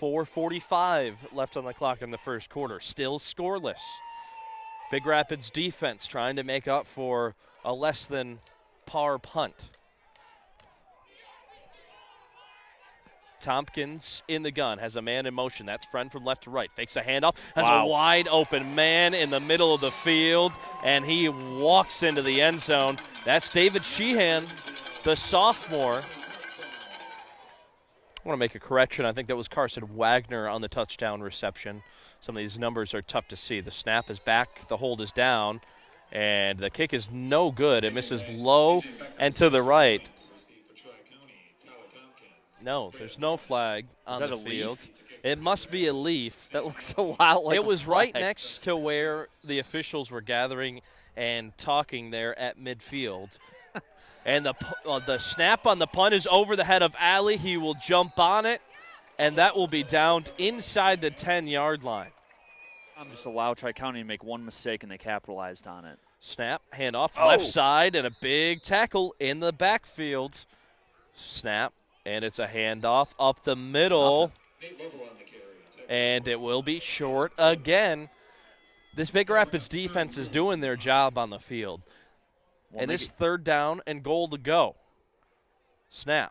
4:45 left on the clock in the first quarter. Still scoreless. Big Rapids defense trying to make up for a less than par punt. Tompkins in the gun, has a man in motion. That's Friend from left to right. Fakes a handoff, has a wide open man in the middle of the field, and he walks into the end zone. That's David Sheehan, the sophomore. I want to make a correction. I think that was Carson Wagner on the touchdown reception. Some of these numbers are tough to see. The snap is back, the hold is down, and the kick is no good. It misses low and to the right. No, there's no flag on the field. Leaf? It must be a leaf. That looks a lot like it was flag. right next to where the officials were gathering and talking there at midfield. And the snap on the punt is over the head of Alley. He will jump on it, and that will be downed inside the 10-yard line. I'm just allow Tri-County to make one mistake, and they capitalized on it. Snap, handoff, left side, and a big tackle in the backfield. Snap. And it's a handoff up the middle, and it will be short again. This Big Rapids defense is doing their job on the field. And it's 3rd down and goal to go. Snap,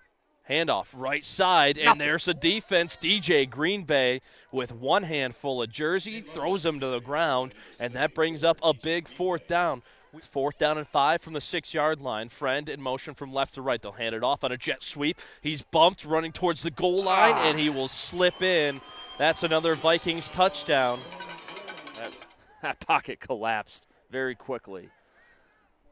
handoff, right side, and there's a defense. DJ Green Bay with one hand full of jersey, throws him to the ground, and that brings up a big 4th down. It's 4th down and 5 from the 6-yard line. Friend in motion from left to right. They'll hand it off on a jet sweep. He's bumped running towards the goal line, and he will slip in. That's another Vikings touchdown. That pocket collapsed very quickly.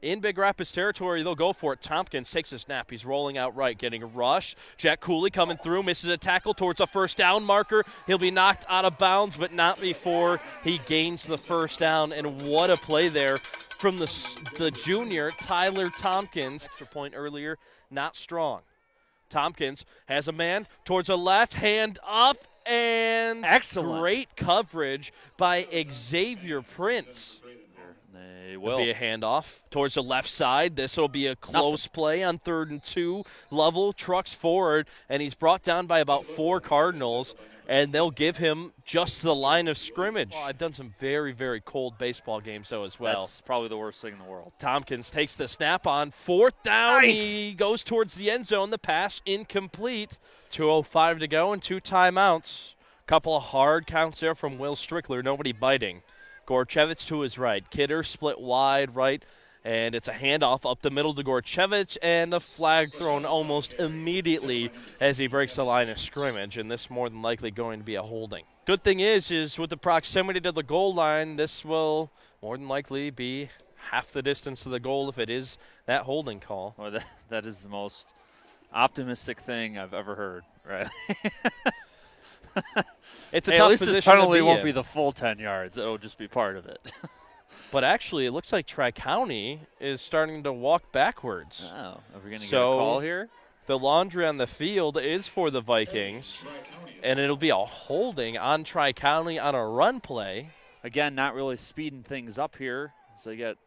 In Big Rapids territory, they'll go for it. Tompkins takes a snap. He's rolling out right, getting a rush. Jack Cooley coming through, misses a tackle towards a 1st down marker. He'll be knocked out of bounds, but not before he gains the 1st down. And what a play there from the junior, Tyler Tompkins. Extra point earlier, not strong. Tompkins has a man towards the left, hand up, and excellent. Great coverage by Xavier Prince. They will. It'll be a handoff towards the left side. This will be a close play on 3rd and 2. Lovell trucks forward, and he's brought down by about 4 Cardinals, and they'll give him just the line of scrimmage. Well, I've done some very, very cold baseball games, though, as well. That's probably the worst thing in the world. Tompkins takes the snap on 4th down. Nice. He goes towards the end zone. The pass incomplete. 2:05 to go and 2 timeouts. Couple of hard counts there from Will Strickler. Nobody biting. Gorchevich to his right. Kidder split wide right, and it's a handoff up the middle to Gorchevich, and a flag thrown almost immediately as he breaks the line of scrimmage, and this more than likely going to be a holding. Good thing is with the proximity to the goal line, this will more than likely be half the distance to the goal if it is that holding call. Well, that is the most optimistic thing I've ever heard, right? It's a hey, tough at least position this penalty to be won't in. be the full 10 yards. It'll just be part of it. But actually, it looks like Tri-County is starting to walk backwards. Oh, are we going to get a call here? The laundry on the field is for the Vikings, and it'll be a holding on Tri-County on a run play. Again, not really speeding things up here. So you got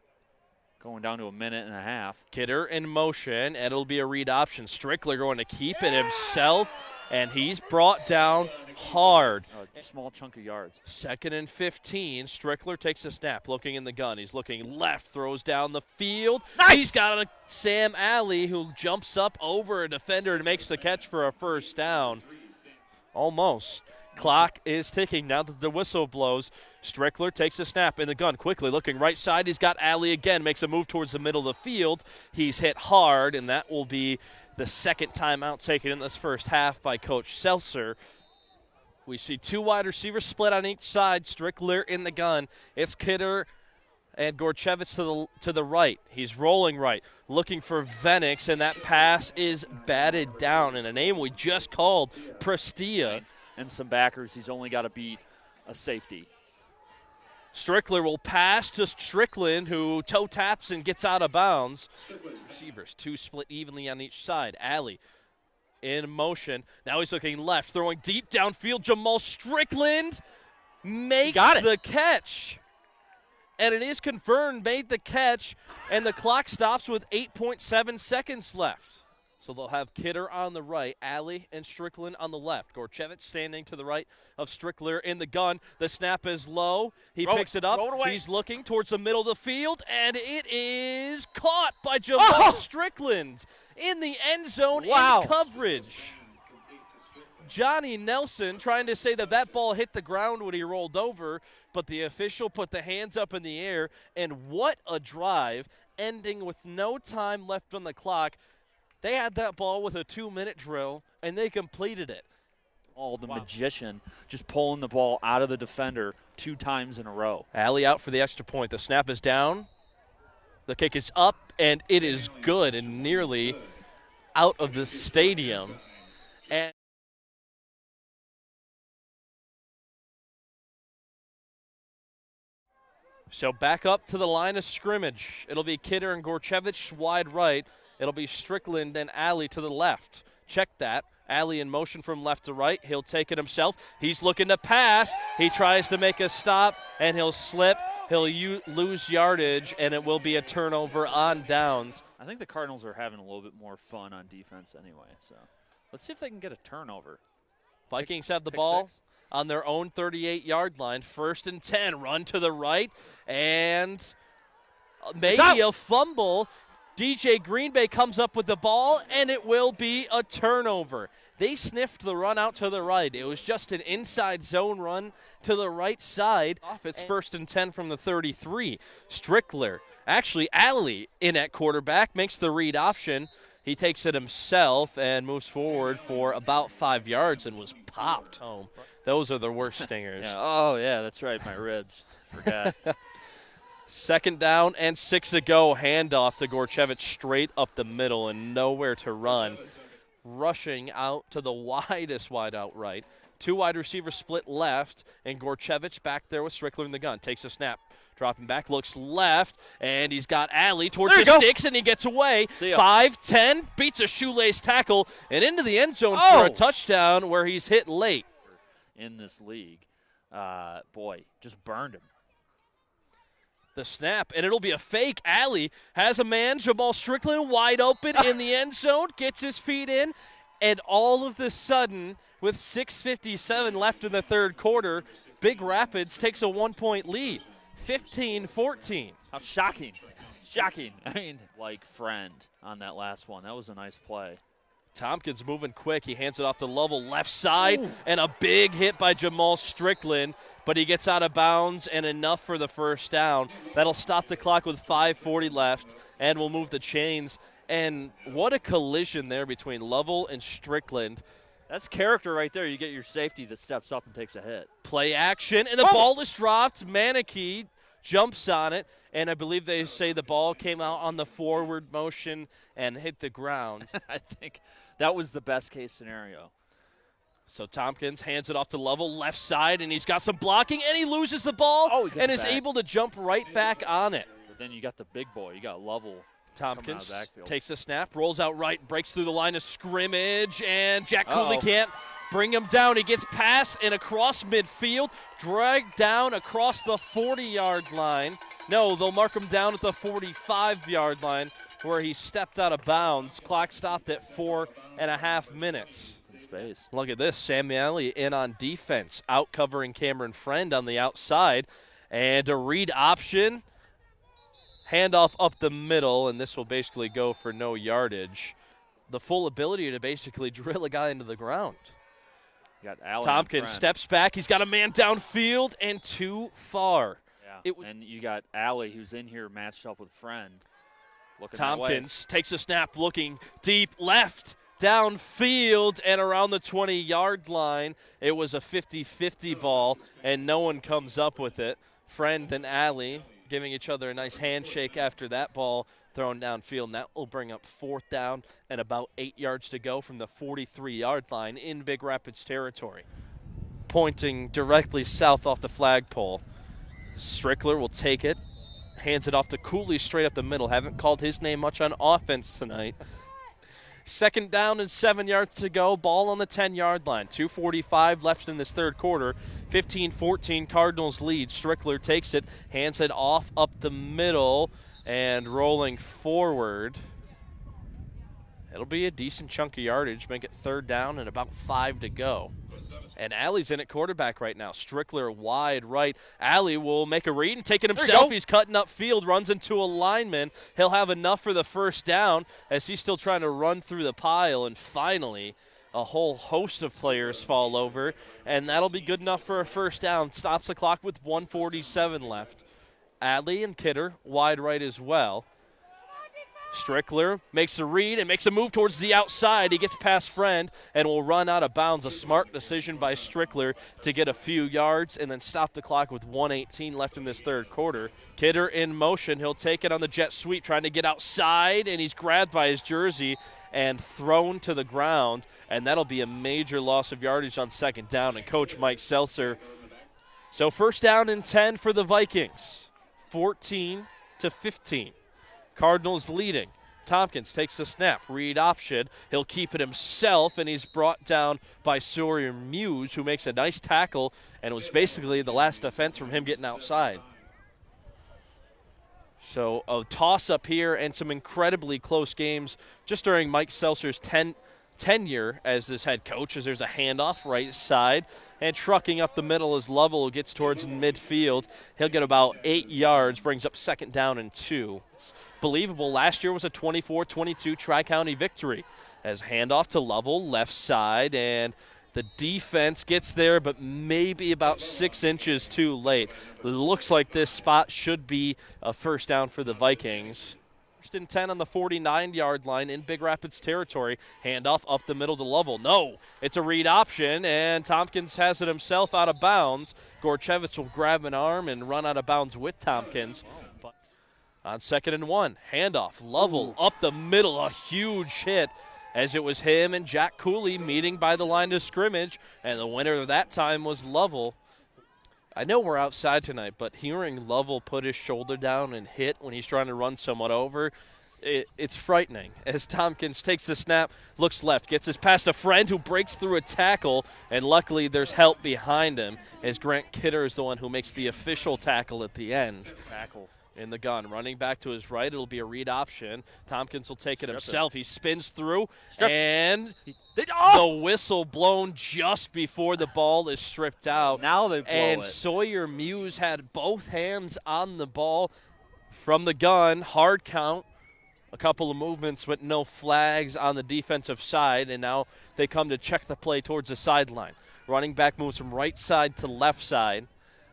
going down to 1.5 minutes. Kidder in motion, and it'll be a read option. Strickler going to keep it himself, and he's brought down hard. A small chunk of yards. 2nd and 15. Strickler takes a snap, looking in the gun. He's looking left, throws down the field. Nice! He's got a Sam Alley who jumps up over a defender and makes the catch for a 1st down. Almost. Clock is ticking now that the whistle blows. Strickler takes a snap in the gun, quickly looking right side. He's got Alley again, makes a move towards the middle of the field. He's hit hard, and that will be the 2nd timeout taken in this first half by Coach Seltzer. We see 2 wide receivers split on each side. Strickler in the gun. It's Kidder and Gorchevich to the right. He's rolling right, looking for Venix, and that pass is batted down. And a name we just called, Prestia. And some backers, he's only got to beat a safety. Strickler will pass to Strickland, who toe taps and gets out of bounds. Receivers, 2 split evenly on each side. Alley in motion. Now he's looking left, throwing deep downfield. Jamal Strickland makes the catch. And it is confirmed, made the catch, and the clock stops with 8.7 seconds left. So they'll have Kidder on the right, Alley and Strickland on the left. Gorchevich standing to the right of Strickler in the gun. The snap is low. He picks it up. He's looking towards the middle of the field, and it is caught by Jamal Strickland in the end zone in coverage. Johnny Nelson trying to say that ball hit the ground when he rolled over, but the official put the hands up in the air, and what a drive, ending with no time left on the clock. They had that ball with a 2-minute drill, and they completed it. Oh, the magician just pulling the ball out of the defender 2 times in a row. Alley out for the extra point. The snap is down. The kick is up, and it is good and nearly out of the stadium. And so back up to the line of scrimmage. It'll be Kidder and Gorchevich wide right. It'll be Strickland and Alley to the left. Check that. Alley in motion from left to right. He'll take it himself. He's looking to pass. He tries to make a stop, and he'll slip. He'll lose yardage, and it will be a turnover on downs. I think the Cardinals are having a little bit more fun on defense anyway. So let's see if they can get a turnover. Vikings have the ball on their own 38-yard line. 1st and 10. Run to the right, and maybe a fumble. DJ Green Bay comes up with the ball, and it will be a turnover. They sniffed the run out to the right. It was just an inside zone run to the right side. It's 1st and 10 from the 33. Strickler, actually Alley in at quarterback, makes the read option. He takes it himself and moves forward for about 5 yards and was popped home. Those are the worst stingers. Yeah. Oh, yeah, that's right, my ribs. Forgot. 2nd down and 6 to go. Handoff to Gorchevich straight up the middle and nowhere to run. Rushing out to the widest wide out right. 2 wide receivers split left, and Gorchevich back there with Strickler in the gun. Takes a snap, dropping back, looks left, and he's got Alley towards the sticks, and he gets away. 5-10, beats a shoelace tackle, and into the end zone for a touchdown where he's hit late. In this league, boy, just burned him. The snap, and it'll be a fake. Alley has a man, Jamal Strickland, wide open in the end zone, gets his feet in, and all of a sudden, with 6:57 left in the 3rd quarter, Big Rapids takes a 1-point lead, 15-14. How shocking. Shocking. I mean, like friend on that last one. That was a nice play. Tompkins moving quick. He hands it off to Lovell, left side, and a big hit by Jamal Strickland, but he gets out of bounds and enough for the 1st down. That'll stop the clock with 5:40 left, and we'll move the chains. And what a collision there between Lovell and Strickland. That's character right there. You get your safety that steps up and takes a hit. Play action, and the ball is dropped. Manakee jumps on it, and I believe they say the ball came out on the forward motion and hit the ground. I think that was the best case scenario. So Tompkins hands it off to Lovell, left side, and he's got some blocking, and he loses the ball and is able to jump right back on it. But then you got the big boy. You got Lovell. Tompkins takes a snap, rolls out right, breaks through the line of scrimmage, and Jack Cooley can't bring him down. He gets past and across midfield, dragged down across the 40-yard line. No, they'll mark him down at the 45-yard line where he stepped out of bounds. Clock stopped at 4.5 minutes. Space. Look at this. Samueli in on defense, out covering Cameron Friend on the outside. And a read option. Handoff up the middle, and this will basically go for no yardage. The full ability to basically drill a guy into the ground. You got Allen Tompkins steps back. He's got a man downfield and too far. Yeah. And you got Alley, who's in here matched up with Friend. Tompkins takes a snap, looking deep left, downfield, and around the 20-yard line. It was a 50-50 ball, and no one comes up with it. Friend and Alley giving each other a nice handshake after that ball thrown downfield, and that will bring up 4th down and about 8 yards to go from the 43-yard line in Big Rapids territory. Pointing directly south off the flagpole. Strickler will take it, hands it off to Cooley straight up the middle. Haven't called his name much on offense tonight. 2nd down and 7 yards to go. Ball on the 10-yard line. 2:45 left in this 3rd quarter. 15-14 Cardinals lead. Strickler takes it, hands it off up the middle, and rolling forward. It'll be a decent chunk of yardage, make it 3rd down and about 5 to go. And Alley's in at quarterback right now. Strickler wide right. Alley will make a read and take it himself. He's cutting upfield, runs into a lineman. He'll have enough for the 1st down as he's still trying to run through the pile. And finally, a whole host of players fall over, and that'll be good enough for a 1st down. Stops the clock with 1:47 left. Alley and Kidder wide right as well. Strickler makes a read and makes a move towards the outside. He gets past Friend and will run out of bounds. A smart decision by Strickler to get a few yards and then stop the clock with 1:18 left in this 3rd quarter. Kidder in motion. He'll take it on the jet sweep, trying to get outside, and he's grabbed by his jersey and thrown to the ground, and that'll be a major loss of yardage on 2nd down. And Coach Mike Seltzer. So 1st down and 10 for the Vikings, 14-15. Cardinals leading. Tompkins takes the snap. Read option. He'll keep it himself, and he's brought down by Sawyer Muse, who makes a nice tackle, and it was basically the last offense from him getting outside. So a toss-up here and some incredibly close games just during Mike Seltzer's tenure as this head coach, as there's a handoff right side, and trucking up the middle as Lovell gets towards midfield. He'll get about 8 yards, brings up 2nd down and 2. It's believable. Last year was a 24-22 Tri-County victory as handoff to Lovell, left side, and the defense gets there, but maybe about 6 inches too late. It looks like this spot should be a 1st down for the Vikings. 1st and 10 on the 49-yard line in Big Rapids territory. Handoff up the middle to Lovell. No, it's a read option, and Tompkins has it himself out of bounds. Gorchevich will grab an arm and run out of bounds with Tompkins. But on 2nd and 1, handoff. Lovell up the middle, a huge hit, as it was him and Jack Cooley meeting by the line of scrimmage, and the winner of that time was Lovell. I know we're outside tonight, but hearing Lovell put his shoulder down and hit when he's trying to run someone over, it's frightening. As Tompkins takes the snap, looks left, gets his pass to Friend, who breaks through a tackle, and luckily there's help behind him, as Grant Kidder is the one who makes the official tackle at the end. Tackle. In the gun, running back to his right, it'll be a read option. Tompkins will take it himself. He spins through, and the whistle blown just before the ball is stripped out. Now they blow and it. Sawyer Muse had both hands on the ball from the gun. Hard count, a couple of movements, but no flags on the defensive side, and now they come to check the play towards the sideline. Running back moves from right side to left side.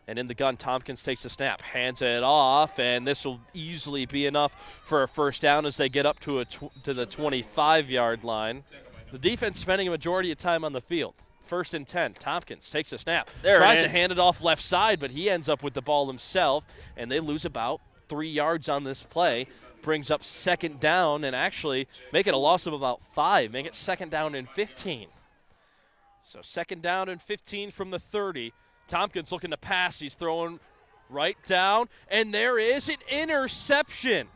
And in the gun, Tompkins takes a snap, hands it off, and this will easily be enough for a 1st down as they get up to the 25-yard line. The defense spending a majority of time on the field. 1st and 10, Tompkins takes a snap, tries to hand it off left side, but he ends up with the ball himself, and they lose about 3 yards on this play. Brings up 2nd down, and actually make it a loss of about 5, make it 2nd down and 15. So 2nd down and 15 from the 30. Tompkins looking to pass. He's throwing right down, and there is an interception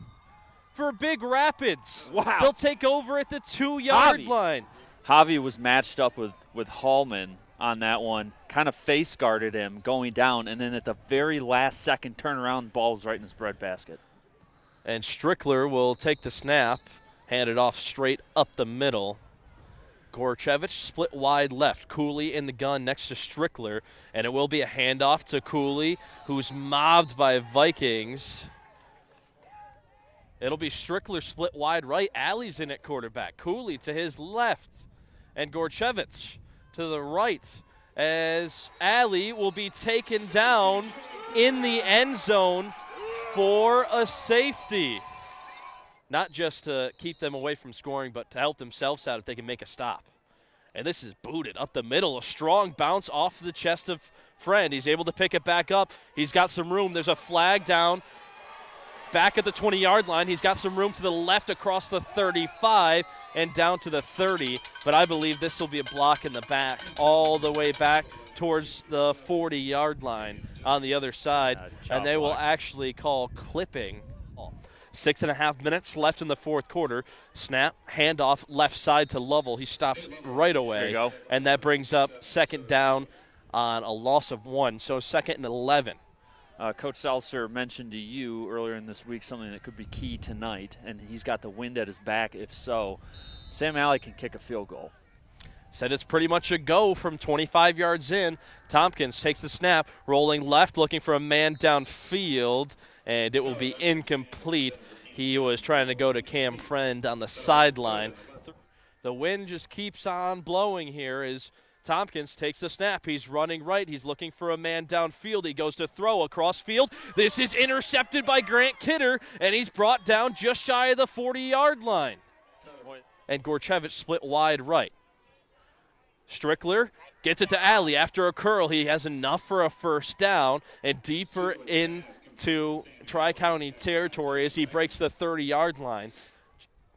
for Big Rapids. Wow. They'll take over at the 2-yard line. Javi was matched up with Hallman on that one, kind of face guarded him going down, and then at the very last second turn around, ball's right in his breadbasket. And Strickler will take the snap, hand it off straight up the middle. Gorchevich split wide left. Cooley in the gun next to Strickler, and it will be a handoff to Cooley, who's mobbed by Vikings. It'll be Strickler split wide right. Alley's in at quarterback. Cooley to his left, and Gorchevich to the right, as Alley will be taken down in the end zone for a safety. Not just to keep them away from scoring, but to help themselves out if they can make a stop. And this is booted up the middle. A strong bounce off the chest of Friend. He's able to pick it back up. He's got some room. There's a flag down back at the 20-yard line. He's got some room to the left across the 35 and down to the 30. But I believe this will be a block in the back all the way back towards the 40-yard line on the other side. And they will actually call clipping. 6.5 minutes left in the 4th quarter. Snap, handoff, left side to Lovell. He stops right away. There you go. And that brings up 2nd down on a loss of 1. So 2nd and 11 Coach Seltzer mentioned to you earlier in this week something that could be key tonight, and he's got the wind at his back. If so, Sam Alley can kick a field goal. Said it's pretty much a go from 25 yards in. Tompkins takes the snap, rolling left, looking for a man downfield, and it will be incomplete. He was trying to go to Cam Friend on the sideline. The wind just keeps on blowing here as Tompkins takes the snap. He's running right. He's looking for a man downfield. He goes to throw across field. This is intercepted by Grant Kidder, and he's brought down just shy of the 40-yard line. And Gorchevich split wide right. Strickler gets it to Alley after a curl. He has enough for a first down and deeper into Tri-County territory as he breaks the 30-yard line.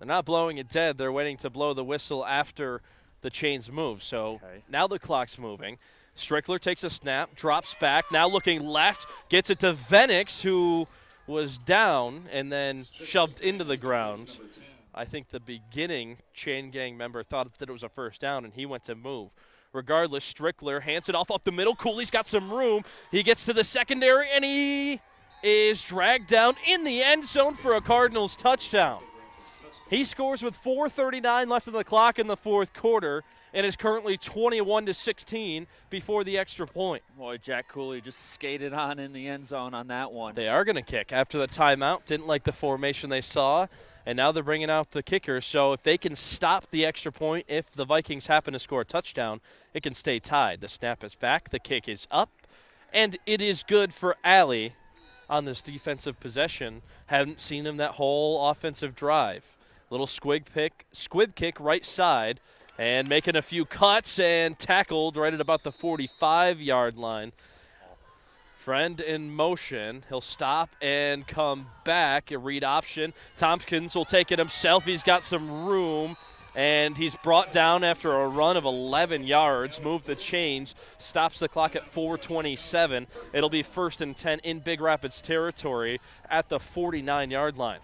They're not blowing it dead. They're waiting to blow the whistle after the chains move. So now the clock's moving. Strickler takes a snap, drops back, now looking left, gets it to Venix, who was down and then shoved into the ground. I think the beginning chain gang member thought that it was a first down, and he went to move. Regardless, Strickler hands it off up the middle. Cooley's got some room. He gets to the secondary, and he is dragged down in the end zone for a Cardinals touchdown. He scores with 4:39 left in the clock in the fourth quarter and is currently 21-16 before the extra point. Boy, Jack Cooley just skated on in the end zone on that one. They are going to kick after the timeout. Didn't like the formation they saw, and now they're bringing out the kicker. So if they can stop the extra point, if the Vikings happen to score a touchdown, it can stay tied. The snap is back, the kick is up, and it is good for Alley on this defensive possession. Haven't seen him that whole offensive drive. Little squib kick right side, and making a few cuts and tackled right at about the 45-yard line. Friend in motion. He'll stop and come back. A read option. Tompkins will take it himself. He's got some room, and he's brought down after a run of 11 yards. Move the chains. Stops the clock at 4:27. It'll be 1st and 10 in Big Rapids territory at the 49-yard line.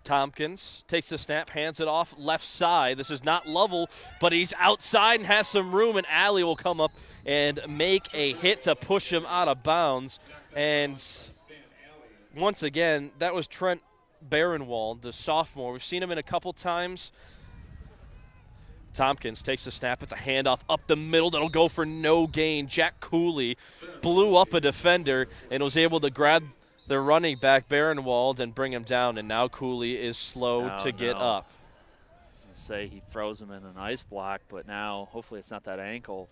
Tompkins takes the snap, hands it off left side. This is not Lovell, but he's outside and has some room, and Alley will come up and make a hit to push him out of bounds. And once again, that was Trent Barenwald, the sophomore. We've seen him in a couple times. Tompkins takes the snap. It's a handoff up the middle that'll go for no gain. Jack Cooley blew up a defender and was able to grab the running back, Barenwald, and bring him down, and now Cooley is slow to get up. I was going to say he froze him in an ice block, but now hopefully it's not that ankle.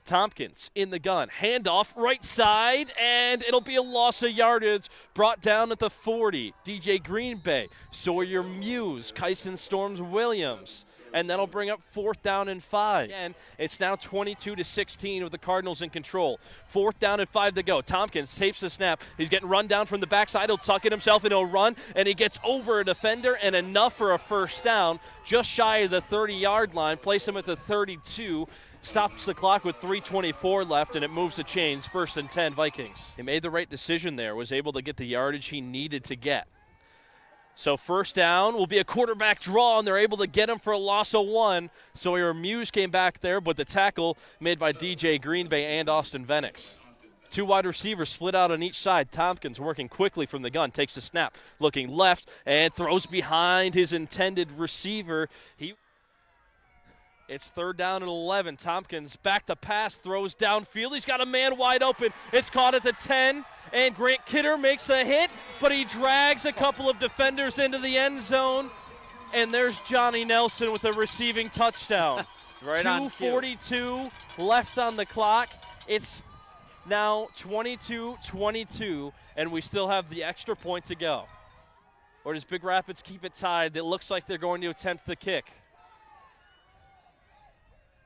Tompkins in the gun. Handoff right side, and it'll be a loss of yardage. Brought down at the 40. DJ Green Bay, Sawyer Muse, Kyson Storms Williams. And that'll bring up 4th down and 5. And it's now 22-16 with the Cardinals in control. 4th down and 5 to go. Tompkins tapes the snap. He's getting run down from the backside. He'll tuck it himself and he'll run. And he gets over a defender and enough for a first down. Just shy of the 30-yard line. Place him at the 32. Stops the clock with 3:24 left, and it moves the chains. 1st and 10 Vikings. He made the right decision there. Was able to get the yardage he needed to get. So 1st down will be a quarterback draw, and they're able to get him for a loss of 1. Sawyer Muse came back there, but the tackle made by DJ Green Bay and Austin Venix. 2 wide receivers split out on each side. Tompkins working quickly from the gun, takes a snap, looking left, and throws behind his intended receiver. It's 3rd down and 11. Tompkins back to pass, throws downfield. He's got a man wide open. It's caught at the 10, and Grant Kidder makes a hit, but he drags a couple of defenders into the end zone, and there's Johnny Nelson with a receiving touchdown. Right on cue. 2:42 left on the clock. It's now 22-22, and we still have the extra point to go. Or does Big Rapids keep it tied? It looks like they're going to attempt the kick.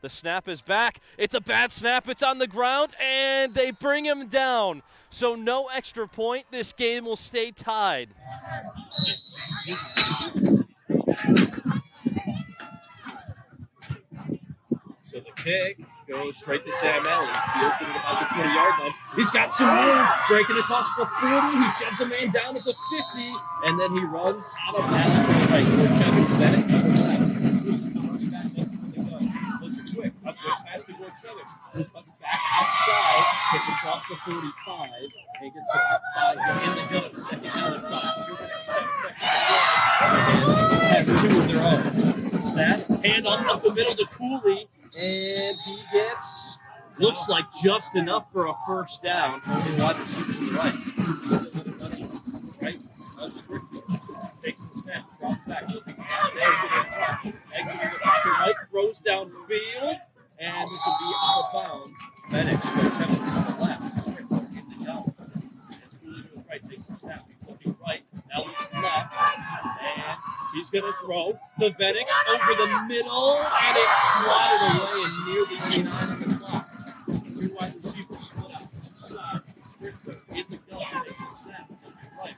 The snap is back. It's a bad snap. It's on the ground, and they bring him down. So no extra point. This game will stay tied. So the kick goes straight to Sam Alley. Fields it at about the 20-yard line. He's got some room, breaking across the 40. He shoves a man down at the 50, and then he runs out of bounds to the right. Looks quick. A quick pass to Gorchevich, who cuts back outside, gets across the 45, and gets about 5 in the gun. Second down and 5. 2 minutes and 7 seconds to play. And has 2 of their own. Snap, hand off up the middle to Cooley, and he gets, looks like just enough for a first down. His wide receiver to the right. He's still in the money. Right? Of Strickland. Takes the snap, drops back, looking at it. There's the flash. Exiting the back and right, throws downfield, and this will be out of bounds. Fenix, Gorchevich to the left. Strickland in the gun. As Cooley goes right, takes the snap. He's looking right. Now looks left. And he's going to throw to Fenix over the middle, and it's slotted away and nearly 9 on the clock. 2 wide receivers split out to the side. Strickland in the gun. Takes the snap. Looking right.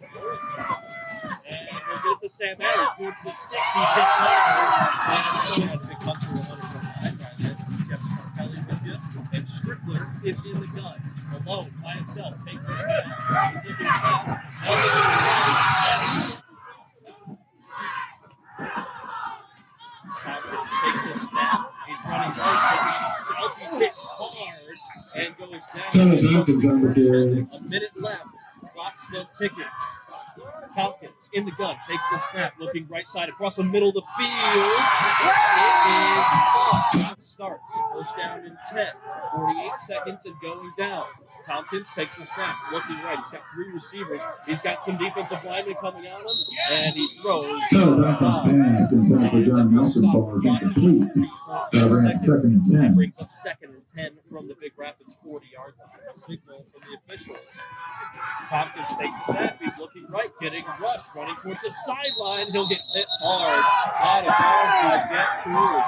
And we'll get it to Sam Allen towards the sticks. He's hit hard. And so had a big punch for 100 from behind right there. Jeff Scarpelli with you. And Strickler is in the gun. Alone by himself. Takes the snap. He's looking left. Tompkins takes the snap. He's running right to himself. He's hit hard and goes down. A minute left. Clock still ticking. Tompkins in the gun, takes the snap, looking right side across the middle of the field. It is off. Starts. First down and 10. 48 seconds and going down. Tompkins takes the snap, looking right. He's got 3 receivers. He's got some defensive linemen coming on him, and he throws. That brings up second and 10 from the Big Rapids 40-yard line. Signal from the officials. Tompkins takes the snap. He's looking right, getting rushed, running towards the sideline. He'll get hit hard out of bounds by Jack Cooley.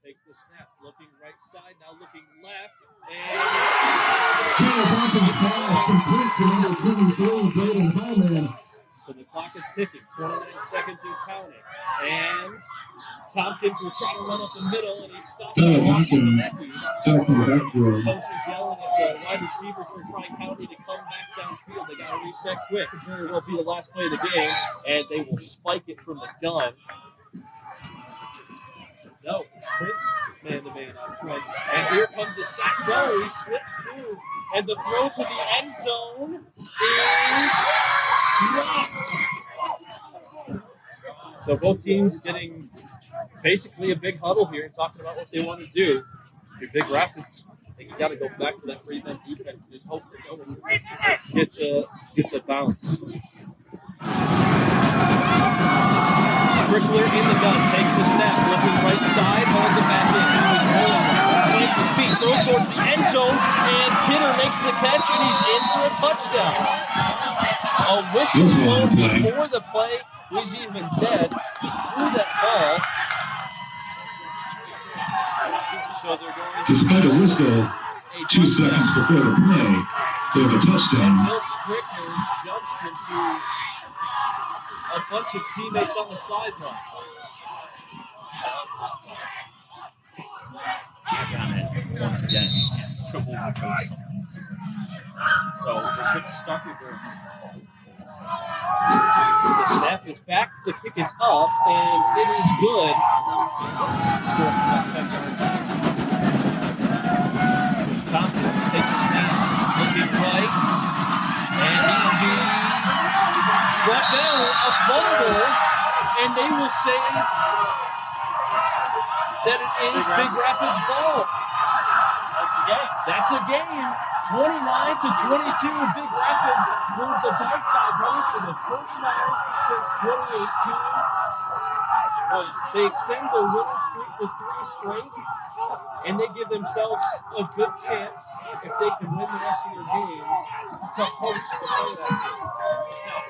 Takes the snap, looking right side, now looking left, and so the clock is ticking, 29 seconds and counting. And Tompkins will try to run up the middle, and he's stopped. Coach is yelling at the wide receivers for Tri-County to come back downfield. They got to reset quick. It very well be the last play of the game, and they will spike it from the gun. No, it's Prince man-to-man out front. And here comes the sack. No, he slips through, and the throw to the end zone is dropped. So both teams getting basically a big huddle here and talking about what they want to do. Your Big Rapids, I think you got to go back to that 3-man defense and just hope that no one gets a bounce. Strickler in the gun, takes the snap, looking right side, hauls it back in. Now he's rolling, plants his feet, throws towards the end zone, and Kidder makes the catch, and he's in for a touchdown. A whistle blown before the play was even dead. He threw that ball. So they're going despite a whistle, 2 seconds before the play, they have a touchdown. And Will Strickler jumps into a bunch of teammates on the sideline. I got it. Once again, triple reverse. So they should start with their the snap is back, the kick is up, and it is good. Tompkins takes a snap, looking right, and he will be brought down, a fumble, and they will say that it is Big Rapids ball. That's a game. 29-22. Big Rapids moves about 500 for the first time since 2018. They extend their winning streak to 3 straight, and they give themselves a good chance, if they can win the rest of their games, to host the playoff game. Now,